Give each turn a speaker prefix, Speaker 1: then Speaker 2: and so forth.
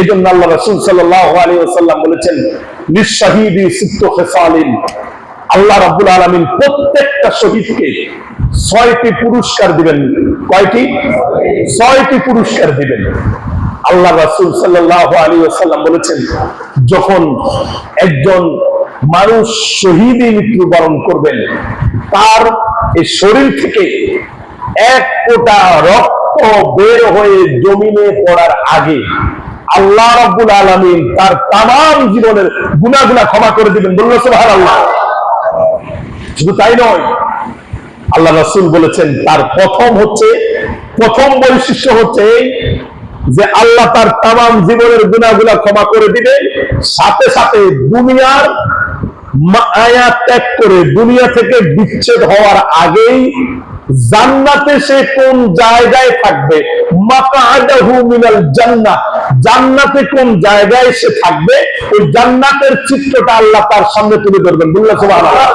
Speaker 1: এজন্য আল্লাহ রাসূল সাল্লাল্লাহু আলাইহি ওয়াসাল্লাম বলেছেন, লিশ-শাহীদি সিত্তু খিসালিন, আল্লাহ রাব্বুল আলামিন প্রত্যেকটা শহীদকে 6টি পুরস্কার দিবেন। কয়টি? 6টি পুরস্কার দিবেন। আল্লাহ রাসূল সাল্লাল্লাহু আলাইহি ওয়াসাল্লাম বলেছেন, যখন একজন মানুষ শহীদি মৃত্যুবরণ করবেন, তার এই শরীর থেকে এক ফোঁটা রক্ত বের হয়ে জমিনে পড়ার আগে আল্লাহ রাব্বুল আলামিন তার তামাম জীবনের গুনাহগুলো ক্ষমা করে দিবেন। বলুন সুবহানাল্লাহ। শুধু তাই নয়, আল্লাহ রাসূল বলেছেন তার প্রথম বৈশিষ্ট্য হচ্ছে যে আল্লাহ তার তামাম জীবনের গুনাহগুলো ক্ষমা করে দিবে, সাথে সাথে দুনিয়ার মায়া ত্যাগ করে দুনিয়া থেকে বিচ্ছেদ হওয়ার আগেই জান্নাতে সে কোন জায়গায় থাকবে, মাকআদাহু মিনাল জান্নাহ, জান্নাতে কোন জায়গায় সে থাকবে, ওই জান্নাতের চিত্রটা আল্লাহ তার সামনে তুলে ধরবেন। বলুন সুবহানাল্লাহ।